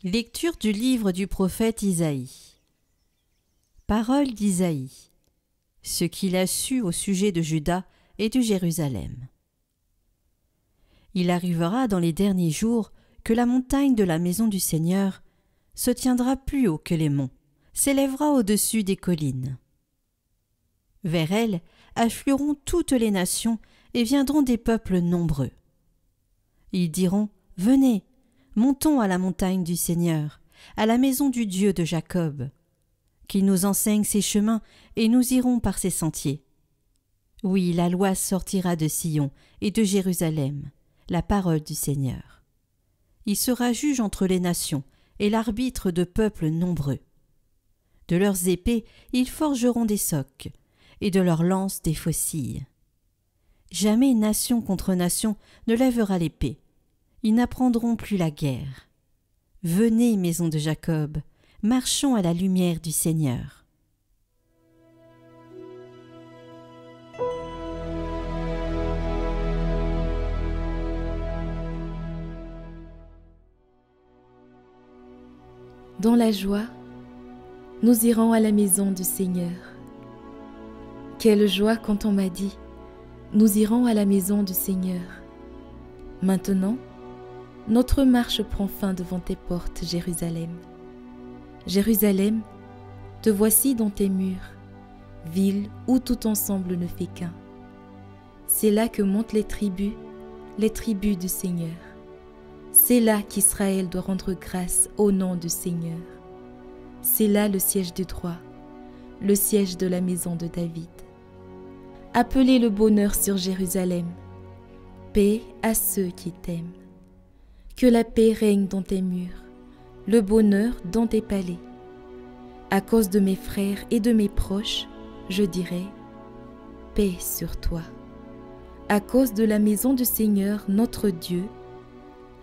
Lecture du livre du prophète Isaïe. Parole d'Isaïe. Ce qu'il a su au sujet de Juda et de Jérusalem. Il arrivera dans les derniers jours que la montagne de la maison du Seigneur se tiendra plus haut que les monts, s'élèvera au-dessus des collines. Vers elle afflueront toutes les nations et viendront des peuples nombreux. Ils diront : Venez, montons à la montagne du Seigneur, à la maison du Dieu de Jacob, qu'il nous enseigne ses chemins et nous irons par ses sentiers. Oui, la loi sortira de Sion et de Jérusalem, la parole du Seigneur. Il sera juge entre les nations et l'arbitre de peuples nombreux. De leurs épées, ils forgeront des socs, et de leurs lances des faucilles. Jamais nation contre nation ne lèvera l'épée. Ils n'apprendront plus la guerre. Venez, maison de Jacob, marchons à la lumière du Seigneur. Dans la joie, nous irons à la maison du Seigneur. Quelle joie quand on m'a dit : nous irons à la maison du Seigneur. Maintenant, notre marche prend fin devant tes portes, Jérusalem. Jérusalem, te voici dans tes murs, ville où tout ensemble ne fait qu'un. C'est là que montent les tribus du Seigneur. C'est là qu'Israël doit rendre grâce au nom du Seigneur. C'est là le siège du droit, le siège de la maison de David. Appelez le bonheur sur Jérusalem. Paix à ceux qui t'aiment. Que la paix règne dans tes murs, le bonheur dans tes palais. À cause de mes frères et de mes proches, je dirai : paix sur toi. À cause de la maison du Seigneur, notre Dieu,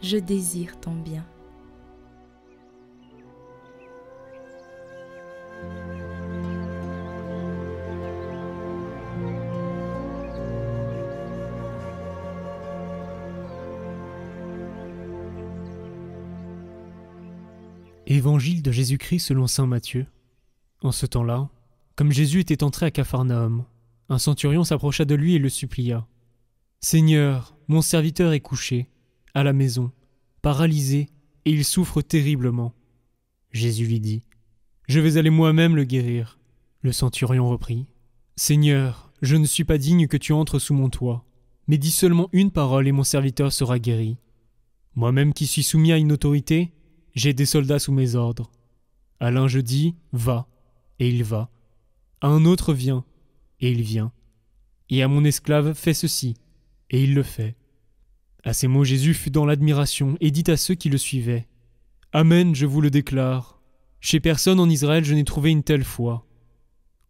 je désire ton bien. Évangile de Jésus-Christ selon saint Matthieu. En ce temps-là, comme Jésus était entré à Capharnaüm, un centurion s'approcha de lui et le supplia : « Seigneur, mon serviteur est couché, à la maison, paralysé, et il souffre terriblement. » Jésus lui dit : « Je vais aller moi-même le guérir. » Le centurion reprit : « Seigneur, je ne suis pas digne que tu entres sous mon toit, mais dis seulement une parole et mon serviteur sera guéri. Moi-même qui suis soumis à une autorité, j'ai des soldats sous mes ordres. À l'un je dis : va, et il va. À un autre, viens, et il vient. Et à mon esclave, fais ceci, et il le fait. » À ces mots, Jésus fut dans l'admiration et dit à ceux qui le suivaient : « Amen, je vous le déclare. Chez personne en Israël je n'ai trouvé une telle foi.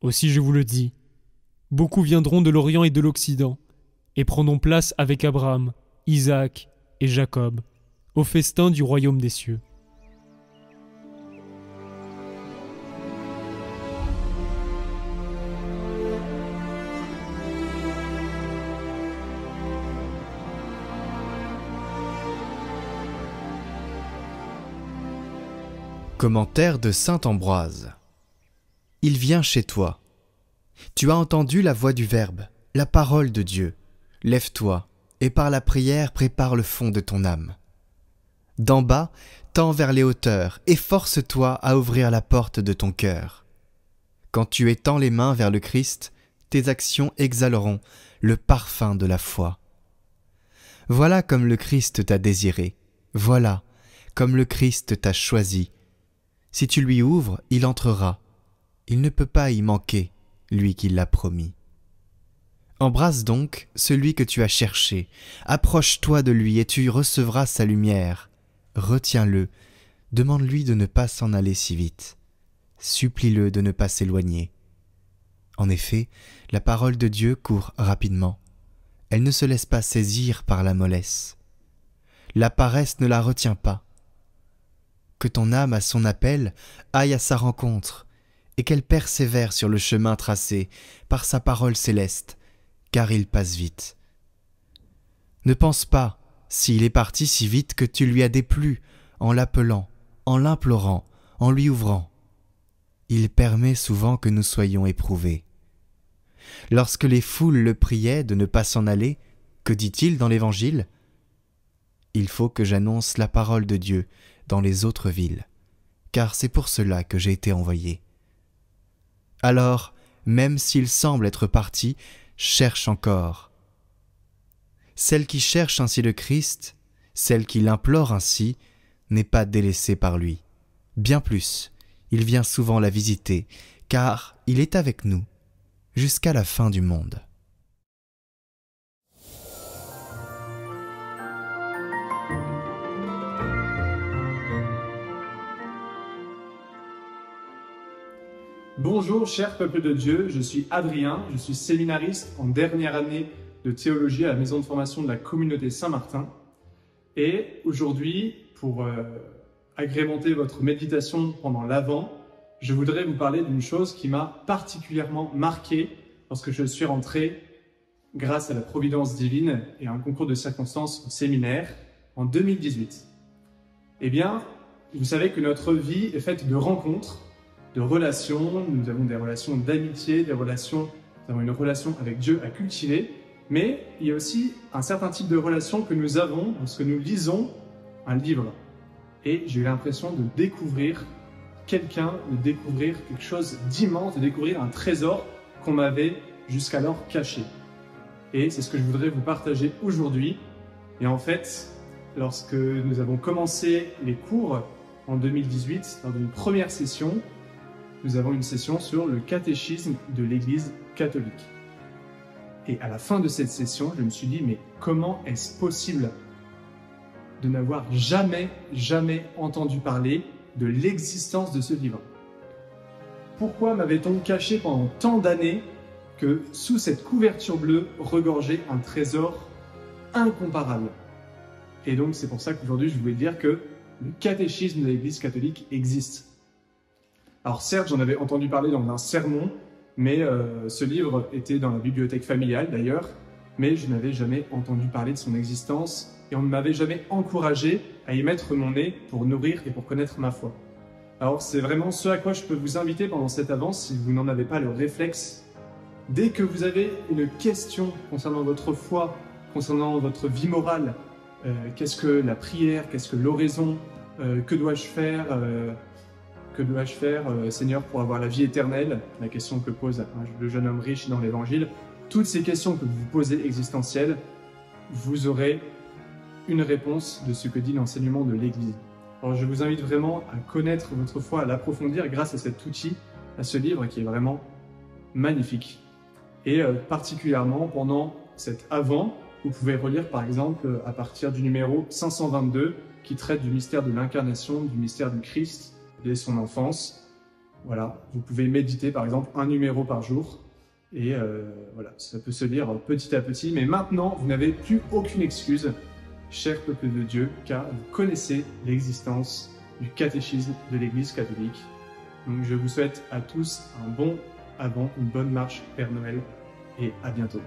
Aussi je vous le dis, beaucoup viendront de l'Orient et de l'Occident, et prendront place avec Abraham, Isaac et Jacob, au festin du royaume des cieux. » Commentaire de saint Ambroise. Il vient chez toi. Tu as entendu la voix du Verbe, la parole de Dieu. Lève-toi, et par la prière prépare le fond de ton âme. D'en bas, tends vers les hauteurs, et force-toi à ouvrir la porte de ton cœur. Quand tu étends les mains vers le Christ, tes actions exhaleront le parfum de la foi. Voilà comme le Christ t'a désiré, voilà comme le Christ t'a choisi. Si tu lui ouvres, il entrera. Il ne peut pas y manquer, lui qui l'a promis. Embrasse donc celui que tu as cherché. Approche-toi de lui et tu recevras sa lumière. Retiens-le. Demande-lui de ne pas s'en aller si vite. Supplie-le de ne pas s'éloigner. En effet, la parole de Dieu court rapidement. Elle ne se laisse pas saisir par la mollesse. La paresse ne la retient pas. Que ton âme à son appel aille à sa rencontre, et qu'elle persévère sur le chemin tracé par sa parole céleste, car il passe vite. Ne pense pas, s'il est parti si vite, que tu lui as déplu en l'appelant, en l'implorant, en lui ouvrant. Il permet souvent que nous soyons éprouvés. Lorsque les foules le priaient de ne pas s'en aller, que dit-il dans l'Évangile ? Il faut que j'annonce la parole de Dieu dans les autres villes, car c'est pour cela que j'ai été envoyé. Alors, même s'il semble être parti, cherche encore. Celle qui cherche ainsi le Christ, celle qui l'implore ainsi, n'est pas délaissée par lui. Bien plus, il vient souvent la visiter, car il est avec nous jusqu'à la fin du monde. Bonjour cher peuple de Dieu, je suis Adrien, je suis séminariste en dernière année de théologie à la maison de formation de la communauté Saint-Martin. Et aujourd'hui, pour agrémenter votre méditation pendant l'Avent, je voudrais vous parler d'une chose qui m'a particulièrement marqué lorsque je suis rentré, grâce à la providence divine et à un concours de circonstances au séminaire, en 2018. Eh bien, vous savez que notre vie est faite de rencontres, de relations, nous avons des relations d'amitié, nous avons une relation avec Dieu à cultiver, mais il y a aussi un certain type de relation que nous avons lorsque nous lisons un livre. Et j'ai eu l'impression de découvrir quelqu'un, de découvrir quelque chose d'immense, de découvrir un trésor qu'on m'avait jusqu'alors caché. Et c'est ce que je voudrais vous partager aujourd'hui. Et en fait, lorsque nous avons commencé les cours en 2018, lors d'une première session, nous avons une session sur le catéchisme de l'Église catholique. Et à la fin de cette session, je me suis dit, mais comment est-ce possible de n'avoir jamais entendu parler de l'existence de ce livre? Pourquoi m'avait-on caché pendant tant d'années que sous cette couverture bleue regorgeait un trésor incomparable? Et donc c'est pour ça qu'aujourd'hui je voulais dire que le catéchisme de l'Église catholique existe. Alors certes, j'en avais entendu parler dans un sermon, mais ce livre était dans la bibliothèque familiale d'ailleurs, mais je n'avais jamais entendu parler de son existence et on ne m'avait jamais encouragé à y mettre mon nez pour nourrir et pour connaître ma foi. Alors c'est vraiment ce à quoi je peux vous inviter pendant cette avance si vous n'en avez pas le réflexe. Dès que vous avez une question concernant votre foi, concernant votre vie morale, qu'est-ce que la prière, qu'est-ce que l'oraison, que dois-je faire Seigneur, pour avoir la vie éternelle, la question que pose le jeune homme riche dans l'Évangile, toutes ces questions que vous vous posez existentielles, vous aurez une réponse de ce que dit l'enseignement de l'Église. Alors je vous invite vraiment à connaître votre foi, à l'approfondir grâce à cet outil, à ce livre qui est vraiment magnifique. Et particulièrement pendant cet Avant, vous pouvez relire par exemple à partir du numéro 522 qui traite du mystère de l'incarnation, du mystère du Christ, dès son enfance. Voilà, vous pouvez méditer par exemple un numéro par jour et voilà, ça peut se lire petit à petit, mais maintenant vous n'avez plus aucune excuse, cher peuple de Dieu, car vous connaissez l'existence du catéchisme de l'Église catholique. Donc je vous souhaite à tous un bon Avant, une bonne marche Père Noël et à bientôt.